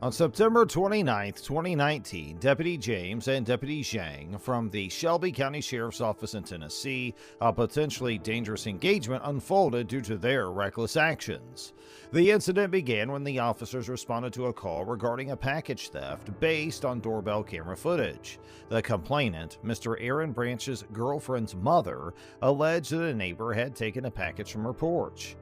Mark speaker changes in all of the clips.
Speaker 1: On September 29, 2019, Deputy James and Deputy Zhang from the Shelby County Sheriff's Office in Tennessee, a potentially dangerous engagement unfolded due to their reckless actions. The incident began when the officers responded to a call regarding a package theft based on doorbell camera footage. The complainant, Mr. Aaron Branch's girlfriend's mother, alleged that a neighbor had taken a package from her porch.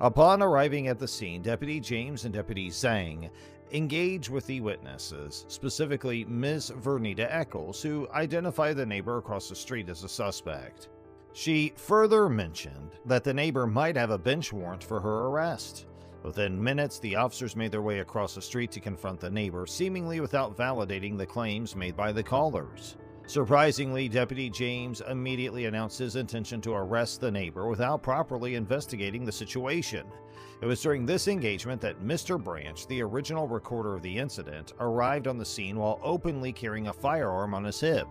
Speaker 1: Upon arriving at the scene, Deputy James and Deputy Zhang engage with the witnesses, specifically Ms. Vernita Eccles, who identified the neighbor across the street as a suspect. She further mentioned that the neighbor might have a bench warrant for her arrest. Within minutes, the officers made their way across the street to confront the neighbor, seemingly without validating the claims made by the callers. Surprisingly, Deputy James immediately announced his intention to arrest the neighbor without properly investigating the situation. It was during this engagement that Mr. Branch, the original recorder of the incident, arrived on the scene while openly carrying a firearm on his hip.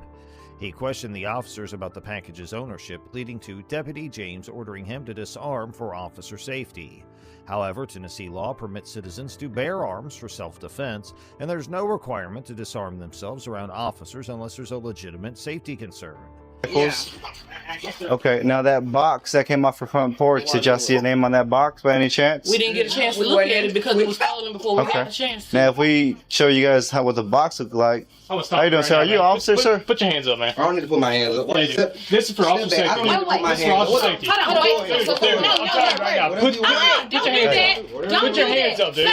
Speaker 1: He questioned the officers about the package's ownership, leading to Deputy James ordering him to disarm for officer safety. However, Tennessee law permits citizens to bear arms for self-defense, and there's no requirement to disarm themselves around officers unless there's a legitimate safety concern.
Speaker 2: Yeah. Okay, now that box that came off the front porch, did y'all see a name on that box by any chance?
Speaker 3: We didn't get a chance to look at it because it was stolen before we got a chance to.
Speaker 2: Now, if we show you guys what the box looked like, how you doing, sir? Are you an officer, sir?
Speaker 4: Put your hands up, man.
Speaker 5: I don't need to put my hands up.
Speaker 4: This is for officer safety.
Speaker 5: I don't need to put my hands up.
Speaker 4: Get your hands up, dude.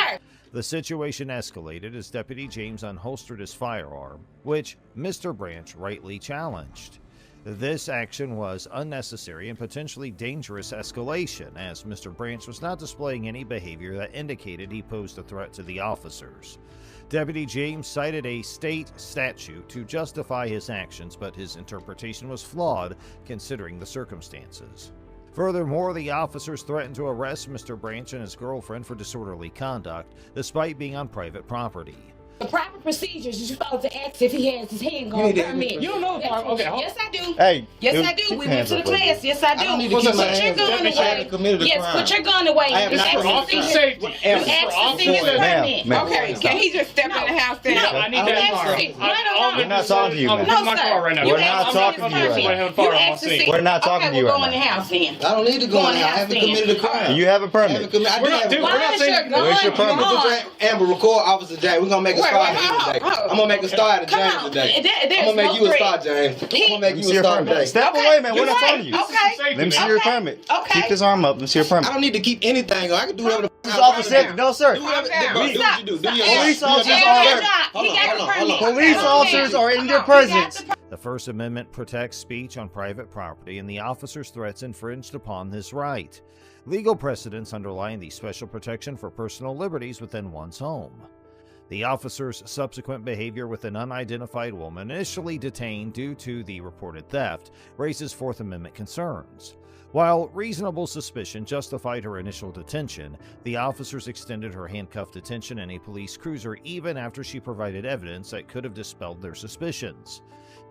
Speaker 1: The situation escalated as Deputy James unholstered his firearm, which Mr. Branch rightly challenged. This action was unnecessary and potentially dangerous escalation, as Mr. Branch was not displaying any behavior that indicated he posed a threat to the officers. Deputy James cited a state statute to justify his actions, but his interpretation was flawed considering the circumstances. Furthermore, the officers threatened to arrest Mr. Branch and his girlfriend for disorderly conduct, despite being on private property.
Speaker 3: The proper procedures, you're supposed to ask if he has his handgun permit.
Speaker 4: You don't know. Okay.
Speaker 3: Yes, I do.
Speaker 2: Hey,
Speaker 3: yes, I do. We went to the class. Yes, I do.
Speaker 5: I don't need to keep my hands up.
Speaker 3: Yes, put your gun away.
Speaker 4: This is for officer safety.
Speaker 3: You asked to see his permit.
Speaker 5: Okay, can he just step in the house then?
Speaker 3: No,
Speaker 4: I need that car.
Speaker 2: We're not talking to you, man.
Speaker 3: No,
Speaker 4: my car right now.
Speaker 2: We're not talking to you right now. We're not talking to you right now.
Speaker 3: We'll go in the house then.
Speaker 5: I don't need to go in there. I haven't committed a crime.
Speaker 2: You have a permit.
Speaker 3: Where's
Speaker 2: your permit?
Speaker 5: Amber, record Officer James. We're gonna make a start today. I'm gonna make a start at James today. I'm gonna make you a start, James. I'm gonna make you a start today.
Speaker 2: Step away, man. We're not talking to you.
Speaker 3: Okay.
Speaker 2: Let me see your permit.
Speaker 3: Okay.
Speaker 2: Keep this arm up. Let me see your permit.
Speaker 5: I don't need to keep anything. I can do whatever the
Speaker 2: This is officer safety. No, sir.
Speaker 5: do whatever do what you do. Do your
Speaker 2: Police officers
Speaker 5: Hold on.
Speaker 2: Police officers are in your presence.
Speaker 1: The First Amendment protects speech on private property, and the officer's threats infringed upon this right. Legal precedents underline the special protection for personal liberties within one's home. The officer's subsequent behavior with an unidentified woman, initially detained due to the reported theft, raises Fourth Amendment concerns. While reasonable suspicion justified her initial detention, the officers extended her handcuffed detention in a police cruiser even after she provided evidence that could have dispelled their suspicions.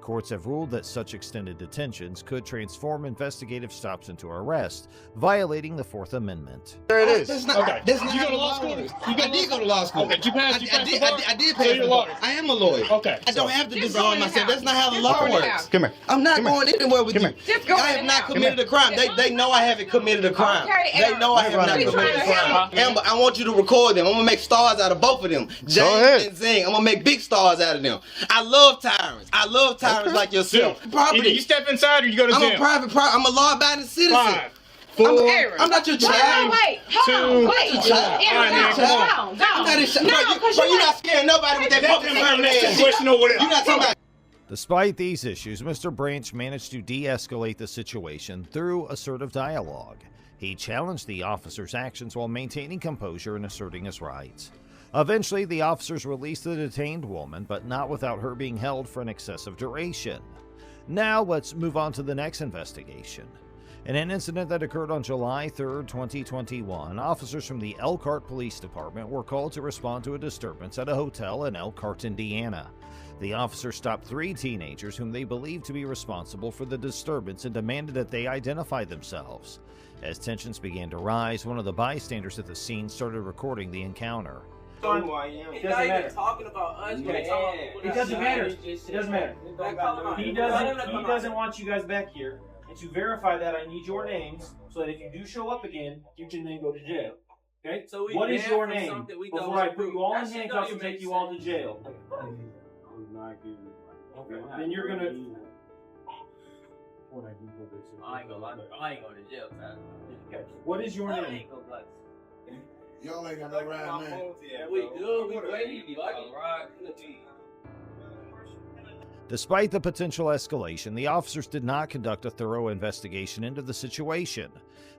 Speaker 1: Courts have ruled that such extended detentions could transform investigative stops into arrest, violating the Fourth Amendment.
Speaker 2: There it is.
Speaker 5: That's not
Speaker 4: Okay.
Speaker 5: how
Speaker 4: You go to law
Speaker 5: law
Speaker 4: school?
Speaker 5: works.
Speaker 4: You
Speaker 5: I did go to law school.
Speaker 4: Okay, you passed the bar?
Speaker 5: I did
Speaker 4: So
Speaker 5: pass
Speaker 4: you're a
Speaker 5: the bar.
Speaker 4: lawyer?
Speaker 5: I am a lawyer.
Speaker 4: Okay.
Speaker 5: I don't have to
Speaker 3: Just
Speaker 5: disarm
Speaker 3: go in the
Speaker 5: myself.
Speaker 3: house.
Speaker 5: That's not how the
Speaker 3: Just
Speaker 5: law
Speaker 3: go in the
Speaker 5: works.
Speaker 3: house.
Speaker 2: Come here.
Speaker 5: I'm not
Speaker 2: Come here.
Speaker 5: going anywhere with
Speaker 2: Come
Speaker 5: you.
Speaker 2: here.
Speaker 3: Just go
Speaker 5: I
Speaker 3: in
Speaker 5: have
Speaker 3: the
Speaker 5: not
Speaker 3: house.
Speaker 5: committed a crime. They know I haven't committed a crime.
Speaker 3: Okay,
Speaker 5: They know I have not
Speaker 2: Everybody
Speaker 5: committed a
Speaker 3: trying to
Speaker 5: crime.
Speaker 3: help.
Speaker 5: Amber, I want you to record them. I'm gonna make stars out of both of them.
Speaker 2: ahead.
Speaker 5: James and Zing. I'm gonna make big stars out of them. I love tyrants. I love tyrants like yourself.
Speaker 4: Either
Speaker 5: Property.
Speaker 4: you step inside or you go to
Speaker 5: I'm
Speaker 4: jail.
Speaker 5: a private. I'm a law-abiding citizen.
Speaker 4: 5, 4,
Speaker 5: I'm not your child.
Speaker 3: Wait, hold on, wait.
Speaker 5: I'm not his child. Bro, you're not scaring nobody with that fucking permit.
Speaker 4: question or whatever.
Speaker 5: You're not talking about.
Speaker 1: Despite these issues, Mr. Branch managed to de-escalate the situation through assertive dialogue. He challenged the officers' actions while maintaining composure and asserting his rights. Eventually, the officers released the detained woman, but not without her being held for an excessive duration. Now, let's move on to the next investigation. In an incident that occurred on July 3, 2021, officers from the Elkhart Police Department were called to respond to a disturbance at a hotel in Elkhart, Indiana. The officers stopped 3 teenagers whom they believed to be responsible for the disturbance and demanded that they identify themselves. As tensions began to rise, one of the bystanders at the scene started recording the encounter.
Speaker 4: Who I am.
Speaker 6: It doesn't matter. Talking about us.
Speaker 7: It doesn't matter. It doesn't matter. He doesn't want you guys back here. And to verify that, I need your names so that if you do show up again, you can then go to jail. Okay?
Speaker 6: So
Speaker 7: what is your name? Before I put you all in handcuffs and take you all to jail. Okay. Then you're gonna.
Speaker 6: I ain't gonna lie. I ain't going to jail, man.
Speaker 7: Okay. What is your name?
Speaker 8: Y'all ain't got no ride, man.
Speaker 6: We do. We waiting.
Speaker 1: Despite the potential escalation, the officers did not conduct a thorough investigation into the situation.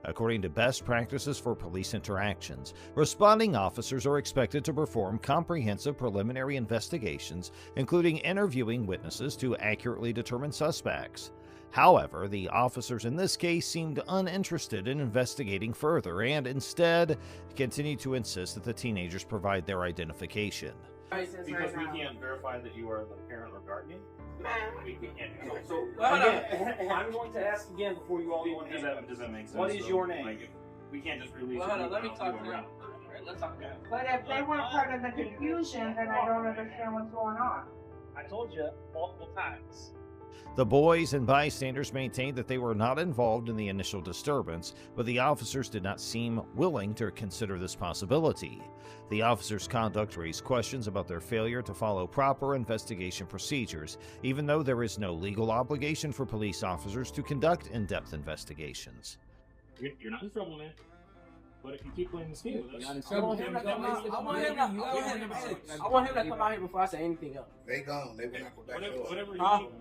Speaker 1: According to best practices for police interactions, responding officers are expected to perform comprehensive preliminary investigations, including interviewing witnesses to accurately determine suspects. However, the officers in this case seemed uninterested in investigating further and instead continued to insist that the teenagers provide their identification.
Speaker 7: Because we can't verify that you are the parent or guardian? We can't do that. So, again, I'm going to ask again before you all go into that. Does that make sense? What is your name? Like, we can't just release it.
Speaker 6: Let me talk to them. Let's talk to them.
Speaker 9: But if they weren't part of the confusion, then I don't understand what's going on.
Speaker 7: I told you multiple times.
Speaker 1: The boys and bystanders maintained that they were not involved in the initial disturbance, but the officers did not seem willing to consider this possibility. The officers' conduct raised questions about their failure to follow proper investigation procedures, even though there is no legal obligation for police officers to conduct in-depth investigations.
Speaker 7: You're not in trouble, man. But if you keep playing this game with us,
Speaker 6: I want him to come out here before I say anything else.
Speaker 8: They gone. They went out the back door.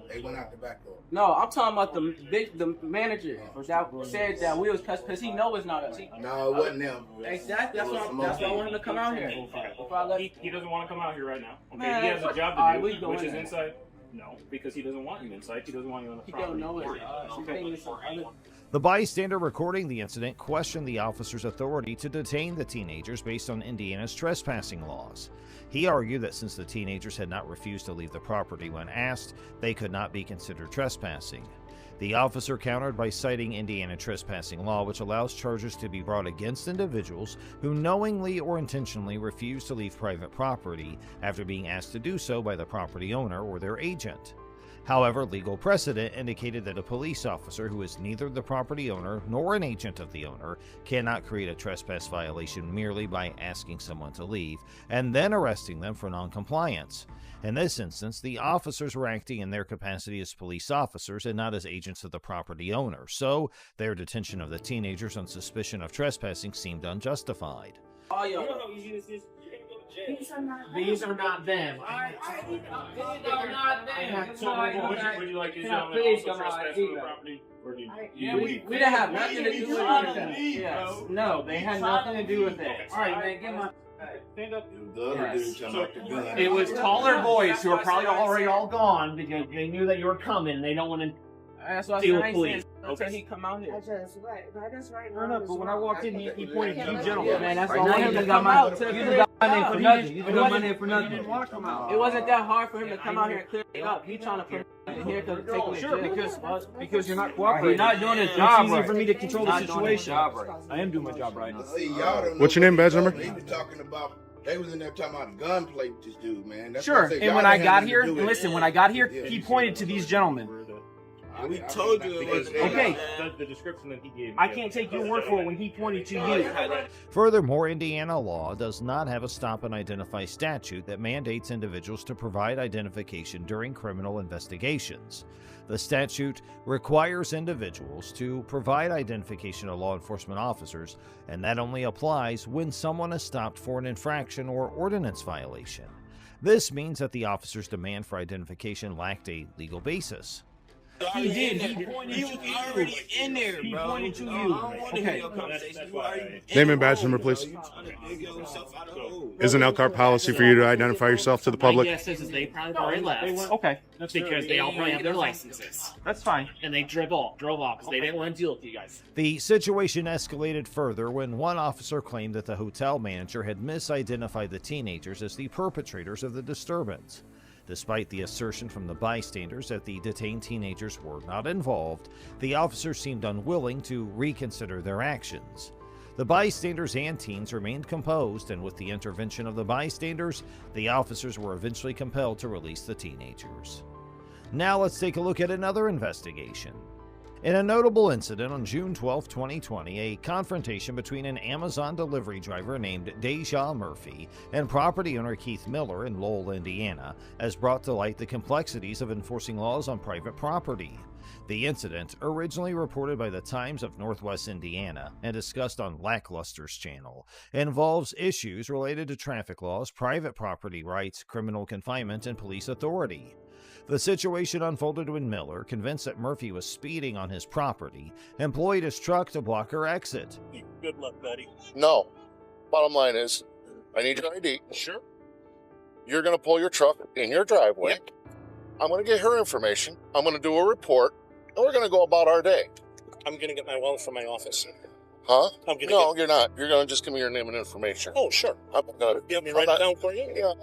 Speaker 8: They went out the back door.
Speaker 6: No, I'm talking about the manager that said that we was because he know it's not us.
Speaker 8: No, it wasn't them.
Speaker 6: Exactly. That's why I want him to come out here.
Speaker 7: He doesn't want to come out here right now. Okay,
Speaker 6: Man,
Speaker 7: he has a job to do,
Speaker 6: which
Speaker 7: is inside. No, because he doesn't want you inside. He doesn't want you on the property.
Speaker 6: He don't know it.
Speaker 1: The bystander recording the incident questioned the officer's authority to detain the teenagers based on Indiana's trespassing laws. He argued that since the teenagers had not refused to leave the property when asked, they could not be considered trespassing. The officer countered by citing Indiana trespassing law, which allows charges to be brought against individuals who knowingly or intentionally refuse to leave private property after being asked to do so by the property owner or their agent. However, legal precedent indicated that a police officer who is neither the property owner nor an agent of the owner cannot create a trespass violation merely by asking someone to leave and then arresting them for noncompliance. In this instance, the officers were acting in their capacity as police officers and not as agents of the property owner, so their detention of the teenagers on suspicion of trespassing seemed unjustified.
Speaker 7: You know how easy this is? These are not them. Would you like to tell me also trespass on the property?
Speaker 6: We didn't have nothing to do with it. Yes. No, they had nothing to do with it. Alright, man, get my...
Speaker 7: Stand up.
Speaker 8: The other dude jumped out the gun.
Speaker 7: It was taller boys who are probably already all gone because they knew that you were coming and they don't want to
Speaker 6: That's what
Speaker 7: deal with police.
Speaker 6: Until he come out here.
Speaker 7: Fair enough, but when I walked in, he pointed to you gentlemen.
Speaker 6: Man, that's all him to come out. You got my name for nothing. You got my name for nothing. It wasn't that hard for him to come out here and clear it up. He trying to put in here to take me to
Speaker 7: because you're not cooperating.
Speaker 6: You're not doing his job right.
Speaker 7: It's easier for me to control the situation.
Speaker 6: I am doing my job right.
Speaker 2: What's your name, badge number?
Speaker 8: He was talking about. They was in there talking about gunplay with this dude, man. That's
Speaker 7: Sure, and when I got here, listen, when I got here, he pointed to these gentlemen.
Speaker 8: We told you it was
Speaker 7: okay.
Speaker 4: The description that he gave.
Speaker 7: I can't take your word for it when he pointed to you.
Speaker 1: Furthermore, Indiana law does not have a stop and identify statute that mandates individuals to provide identification during criminal investigations. The statute requires individuals to provide identification to law enforcement officers, and that only applies when someone is stopped for an infraction or ordinance violation. This means that the officer's demand for identification lacked a legal basis.
Speaker 7: He did. He was
Speaker 6: already in there, bro.
Speaker 7: He pointed to you. Okay.
Speaker 2: Name and badge number, please. Is an LCAR policy for you to identify yourself to the public?
Speaker 7: My guess is they probably already left. Okay. Because they all probably have their licenses. That's fine. And they drove off because they didn't want to deal with you guys.
Speaker 1: The situation escalated further when one officer claimed that the hotel manager had misidentified the teenagers as the perpetrators of the disturbance. Despite the assertion from the bystanders that the detained teenagers were not involved, the officers seemed unwilling to reconsider their actions. The bystanders and teens remained composed, and with the intervention of the bystanders, the officers were eventually compelled to release the teenagers. Now let's take a look at another investigation. In a notable incident on June 12, 2020, a confrontation between an Amazon delivery driver named Deja Murphy and property owner Keith Miller in Lowell, Indiana, has brought to light the complexities of enforcing laws on private property. The incident, originally reported by the Times of Northwest Indiana and discussed on Lackluster's channel, involves issues related to traffic laws, private property rights, criminal confinement, and police authority. The situation unfolded when Miller, convinced that Murphy was speeding on his property, employed his truck to block her exit.
Speaker 10: Good luck, buddy.
Speaker 11: No. Bottom line is, I need your ID.
Speaker 10: Sure.
Speaker 11: You're going to pull your truck in your driveway.
Speaker 10: Yep.
Speaker 11: I'm going to get her information. I'm going to do a report, and we're going to go about our day.
Speaker 10: I'm going to get my wallet from my office.
Speaker 11: Huh?
Speaker 10: No,
Speaker 11: you're not. You're going to just give me your name and information.
Speaker 10: Oh, sure.
Speaker 11: I'm going to...
Speaker 10: You want me to write it down for you?
Speaker 11: Yeah.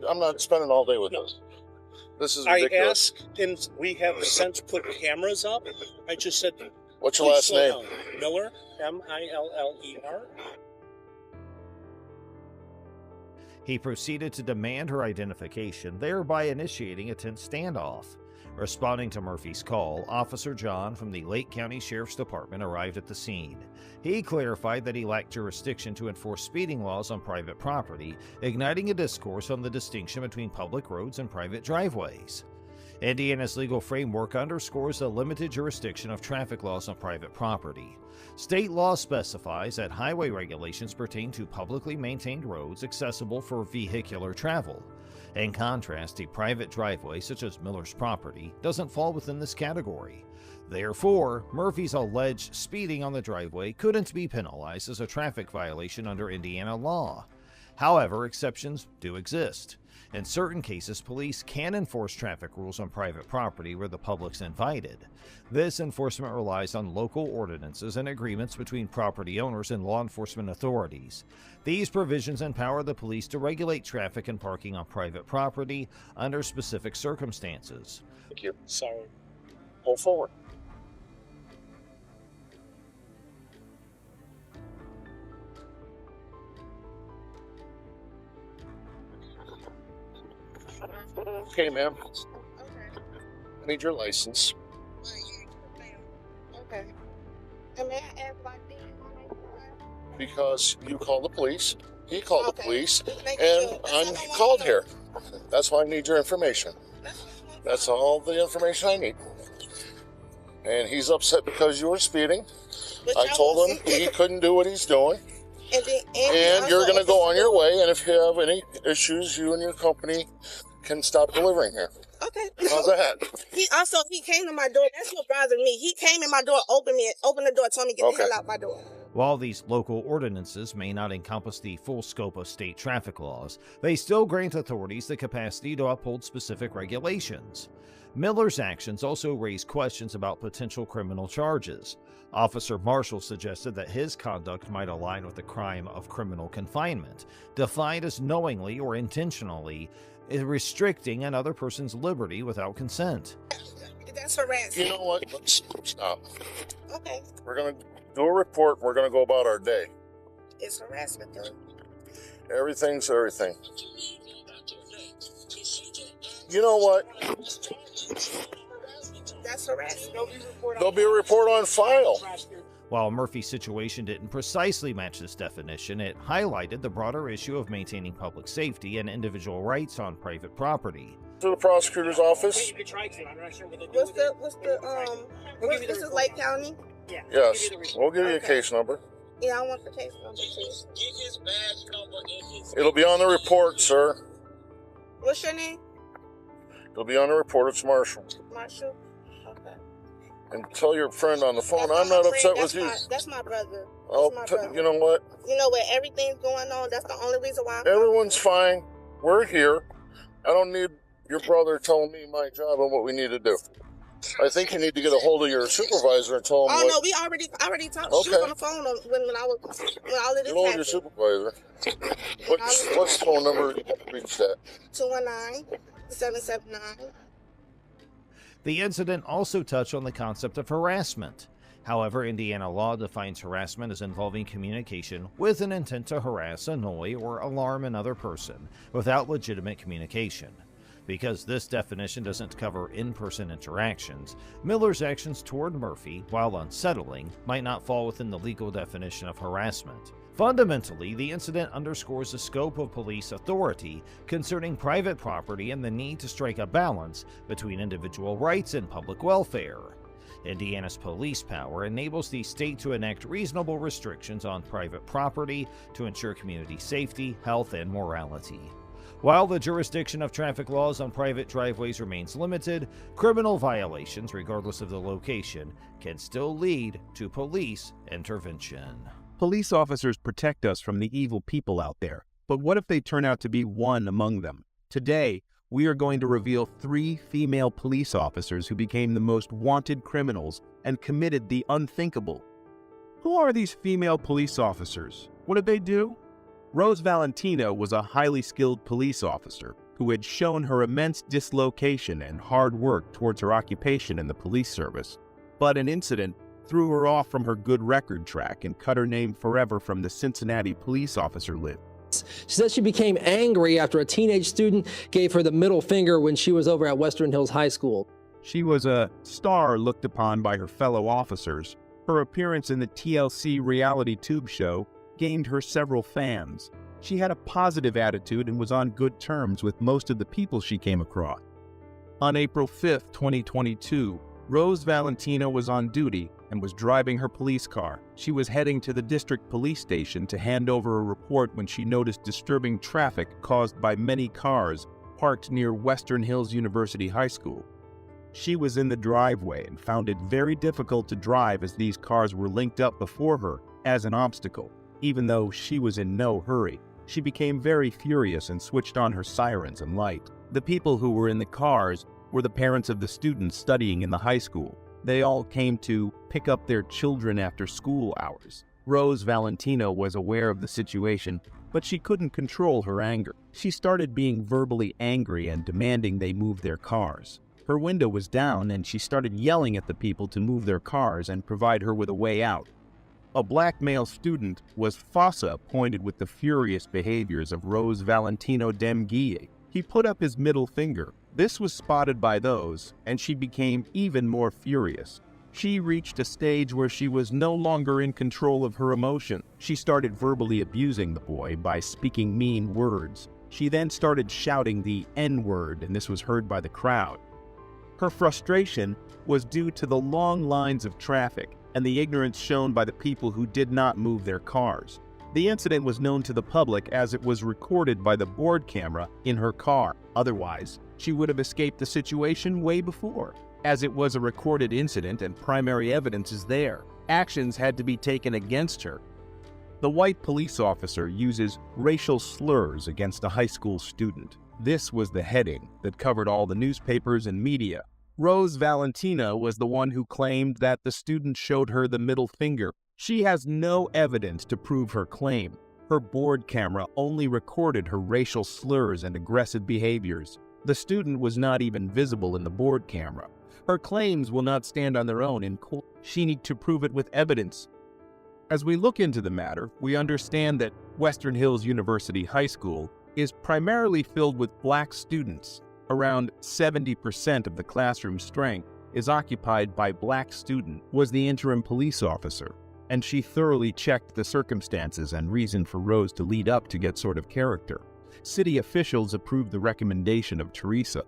Speaker 11: I'm not spending all day with this. This is ridiculous.
Speaker 10: I asked, and we have since put cameras up. I just said,
Speaker 11: what's your last name?
Speaker 10: Miller, M-I-L-L-E-R.
Speaker 1: He proceeded to demand her identification, thereby initiating a tense standoff. Responding to Murphy's call, Officer John from the Lake County Sheriff's Department arrived at the scene. He clarified that he lacked jurisdiction to enforce speeding laws on private property, igniting a discourse on the distinction between public roads and private driveways. Indiana's legal framework underscores the limited jurisdiction of traffic laws on private property. State law specifies that highway regulations pertain to publicly maintained roads accessible for vehicular travel. In contrast, a private driveway, such as Miller's property, doesn't fall within this category. Therefore, Murphy's alleged speeding on the driveway couldn't be penalized as a traffic violation under Indiana law. However, exceptions do exist. In certain cases, police can enforce traffic rules on private property where the public's invited. This enforcement relies on local ordinances and agreements between property owners and law enforcement authorities. These provisions empower the police to regulate traffic and parking on private property under specific circumstances.
Speaker 11: Thank you.
Speaker 10: Sorry.
Speaker 11: Pull forward. Okay, ma'am.
Speaker 9: Okay.
Speaker 11: I need your license.
Speaker 9: Okay. And may I ask why did
Speaker 11: Because you called the police, he called the police,
Speaker 9: Make
Speaker 11: and
Speaker 9: sure.
Speaker 11: I'm called here. That's why I need your information. That's all the information I need. And he's upset because you were speeding. I told him he couldn't do what he's doing. And you're going to go on your way, and if you have any issues, you and your company can stop delivering here.
Speaker 9: Okay.
Speaker 11: How's that?
Speaker 9: He came to my door. That's what bothered me. He came in my door, opened the door, told me to get the hell out my door.
Speaker 1: While these local ordinances may not encompass the full scope of state traffic laws, they still grant authorities the capacity to uphold specific regulations. Miller's actions also raise questions about potential criminal charges. Officer Marshall suggested that his conduct might align with the crime of criminal confinement, defined as knowingly or intentionally restricting another person's liberty without consent.
Speaker 9: That's harassment.
Speaker 11: You know what? Let's stop.
Speaker 9: Okay.
Speaker 11: We're going to do a report. We're going to go about our day.
Speaker 9: It's harassment, though.
Speaker 11: Everything's everything. You know what?
Speaker 9: That's harassment.
Speaker 11: There'll be a report on file.
Speaker 1: While Murphy's situation didn't precisely match this definition, it highlighted the broader issue of maintaining public safety and individual rights on private property.
Speaker 11: To the prosecutor's office?
Speaker 9: This is Lake County?
Speaker 10: Yeah.
Speaker 11: Yes. We'll give you a case number.
Speaker 9: Yeah, I want the case number, please.
Speaker 11: It'll be on the report, sir.
Speaker 9: What's your name?
Speaker 11: It'll be on the report. It's Marshall.
Speaker 9: Marshall? Okay.
Speaker 11: And tell your friend on the phone I'm not upset with you.
Speaker 9: That's my brother.
Speaker 11: You know what?
Speaker 9: You know where everything's going on? That's the only reason why
Speaker 11: Everyone's fine. We're here. I don't need your brother telling me my job and what we need to do. I think you need to get a hold of your supervisor and tell him
Speaker 9: no, we already talked.
Speaker 11: Okay.
Speaker 9: She was on the phone when all of this
Speaker 11: get a hold of your supervisor. What's the phone number to reach that?
Speaker 9: 219-779.
Speaker 1: The incident also touched on the concept of harassment. However, Indiana law defines harassment as involving communication with an intent to harass, annoy, or alarm another person without legitimate communication. Because this definition doesn't cover in-person interactions, Miller's actions toward Murphy, while unsettling, might not fall within the legal definition of harassment. Fundamentally, the incident underscores the scope of police authority concerning private property and the need to strike a balance between individual rights and public welfare. Indiana's police power enables the state to enact reasonable restrictions on private property to ensure community safety, health, and morality. While the jurisdiction of traffic laws on private driveways remains limited, criminal violations, regardless of the location, can still lead to police intervention.
Speaker 12: Police officers protect us from the evil people out there, but what if they turn out to be one among them? Today, we are going to reveal 3 female police officers who became the most wanted criminals and committed the unthinkable. Who are these female police officers? What did they do? Rose Valentino was a highly skilled police officer who had shown her immense dislocation and hard work towards her occupation in the police service. But an incident threw her off from her good record track and cut her name forever from the Cincinnati police officer list.
Speaker 13: She said she became angry after a teenage student gave her the middle finger when she was over at Western Hills High School.
Speaker 12: She was a star looked upon by her fellow officers. Her appearance in the TLC reality tube show gained her several fans. She had a positive attitude and was on good terms with most of the people she came across. On April 5th, 2022, Rose Valentino was on duty and was driving her police car. She was heading to the district police station to hand over a report when she noticed disturbing traffic caused by many cars parked near Western Hills University High School. She was in the driveway and found it very difficult to drive as these cars were linked up before her as an obstacle. Even though she was in no hurry, she became very furious and switched on her sirens and light. The people who were in the cars were the parents of the students studying in the high school. They all came to pick up their children after school hours. Rose Valentino was aware of the situation, but she couldn't control her anger. She started being verbally angry and demanding they move their cars. Her window was down and she started yelling at the people to move their cars and provide her with a way out. A black male student was fossa pointed with the furious behaviors of Rose Valentino Demguille. He put up his middle finger. This was spotted by those, and she became even more furious. She reached a stage where she was no longer in control of her emotion. She started verbally abusing the boy by speaking mean words. She then started shouting the N-word, and this was heard by the crowd. Her frustration was due to the long lines of traffic and the ignorance shown by the people who did not move their cars. The incident was known to the public as it was recorded by the board camera in her car. Otherwise, she would have escaped the situation way before. As it was a recorded incident and primary evidence is there, actions had to be taken against her. The white police officer uses racial slurs against a high school student. This was the heading that covered all the newspapers and media. Rose Valentino was the one who claimed that the student showed her the middle finger. She has no evidence to prove her claim. Her board camera only recorded her racial slurs and aggressive behaviors. The student was not even visible in the board camera. Her claims will not stand on their own in court. She needs to prove it with evidence. As we look into the matter, we understand that Western Hills University High School is primarily filled with black students. Around 70% of the classroom strength is occupied by black students, was the interim police officer, and she thoroughly checked the circumstances and reason for Rose to lead up to get sort of character. City officials approved the recommendation of Teresa.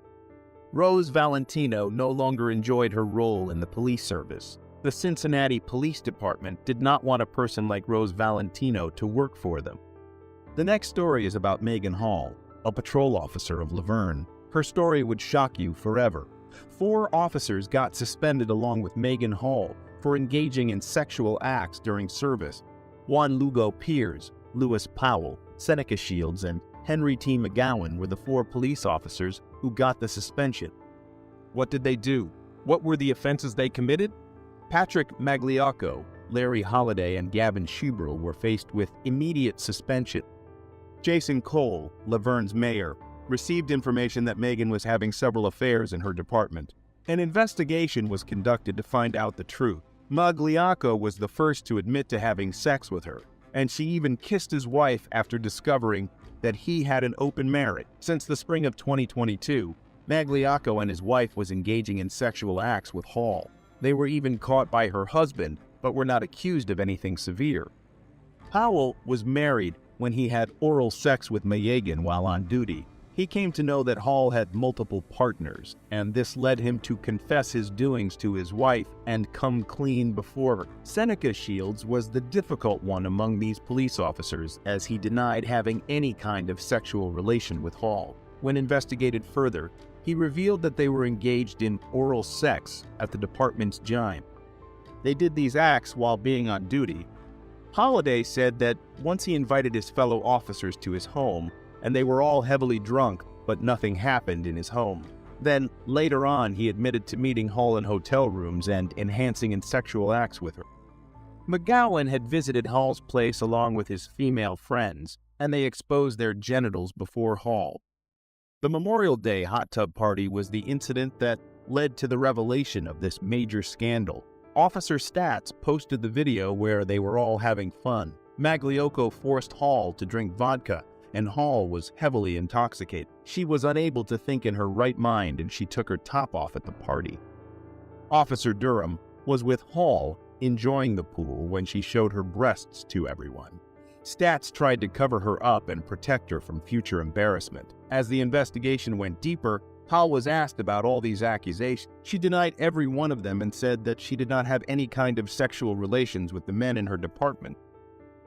Speaker 12: Rose Valentino no longer enjoyed her role in the police service. The Cincinnati Police Department did not want a person like Rose Valentino to work for them. The next story is about Megan Hall, a patrol officer of Laverne. Her story would shock you forever. 4 officers got suspended along with Megan Hall for engaging in sexual acts during service. Juan Lugo Piers, Lewis Powell, Seneca Shields, and Henry T. McGowan were the 4 police officers who got the suspension. What did they do? What were the offenses they committed? Patrick Magliocco, Larry Holliday, and Gavin Schubrel were faced with immediate suspension. Jason Cole, Laverne's mayor, received information that Megan was having several affairs in her department. An investigation was conducted to find out the truth. Magliocco was the first to admit to having sex with her, and she even kissed his wife after discovering that he had an open marriage. Since the spring of 2022, Magliocco and his wife was engaging in sexual acts with Hall. They were even caught by her husband, but were not accused of anything severe. Powell was married when he had oral sex with Mayegan while on duty. He came to know that Hall had multiple partners, and this led him to confess his doings to his wife and come clean before her. Seneca Shields was the difficult one among these police officers, as he denied having any kind of sexual relation with Hall. When investigated further, he revealed that they were engaged in oral sex at the department's gym. They did these acts while being on duty. Holliday said that once he invited his fellow officers to his home, and they were all heavily drunk, but nothing happened in his home. Then, later on, he admitted to meeting Hall in hotel rooms and enhancing in sexual acts with her. McGowan had visited Hall's place along with his female friends, and they exposed their genitals before Hall. The Memorial Day hot tub party was the incident that led to the revelation of this major scandal. Officer Stats posted the video where they were all having fun. Magliocco forced Hall to drink vodka, and Hall was heavily intoxicated. She was unable to think in her right mind, and she took her top off at the party. Officer Durham was with Hall enjoying the pool when she showed her breasts to everyone. Stats tried to cover her up and protect her from future embarrassment. As the investigation went deeper, Hall was asked about all these accusations. She denied every one of them and said that she did not have any kind of sexual relations with the men in her department.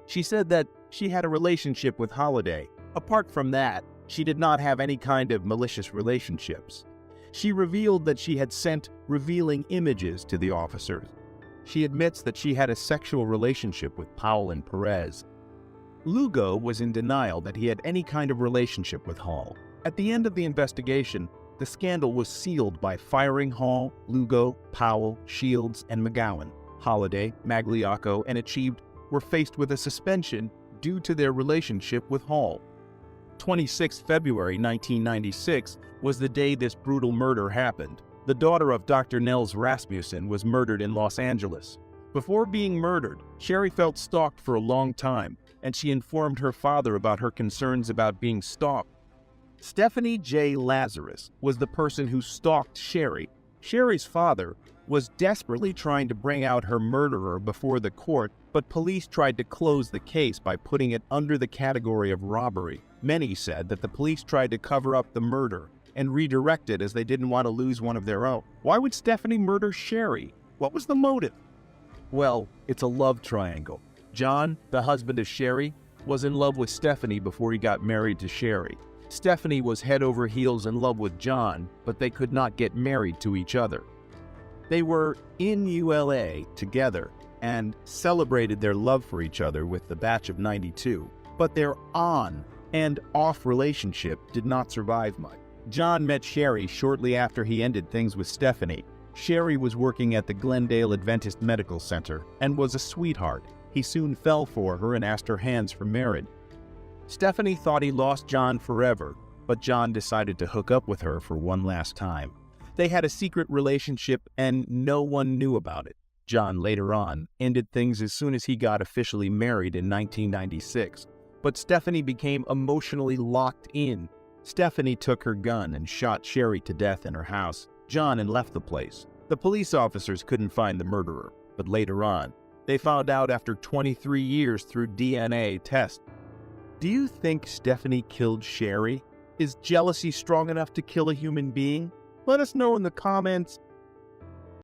Speaker 12: She said that she had a relationship with Holliday. Apart from that, she did not have any kind of malicious relationships. She revealed that she had sent revealing images to the officers. She admits that she had a sexual relationship with Powell and Perez. Lugo was in denial that he had any kind of relationship with Hall. At the end of the investigation, the scandal was sealed by firing Hall, Lugo, Powell, Shields, and McGowan. Holliday, Magliocco, and Achieved were faced with a suspension due to their relationship with Hall. 26 February 1996 was the day this brutal murder happened. The daughter of Dr. Nels Rasmussen was murdered in Los Angeles. Before being murdered, Sherry felt stalked for a long time, and she informed her father about her concerns about being stalked. Stephanie J. Lazarus was the person who stalked Sherry. Sherry's father was desperately trying to bring out her murderer before the court, but police tried to close the case by putting it under the category of robbery. Many said that the police tried to cover up the murder and redirect it as they didn't want to lose one of their own. Why would Stephanie murder Sherry? What was the motive? Well, it's a love triangle. John, the husband of Sherry, was in love with Stephanie before he got married to Sherry. Stephanie was head over heels in love with John, but they could not get married to each other. They were in ULA together and celebrated their love for each other with the batch of '92, but their on and off relationship did not survive much. John met Sherry shortly after he ended things with Stephanie. Sherry was working at the Glendale Adventist Medical Center and was a sweetheart. He soon fell for her and asked her hands for marriage. Stephanie thought he lost John forever, but John decided to hook up with her for one last time. They had a secret relationship and no one knew about it. John later on ended things as soon as he got officially married in 1996. But Stephanie became emotionally locked in. Stephanie took her gun and shot Sherry to death in her house. John and left the place. The police officers couldn't find the murderer, but later on, they found out after 23 years through DNA tests. Do you think Stephanie killed Sherry? Is jealousy strong enough to kill a human being? Let us know in the comments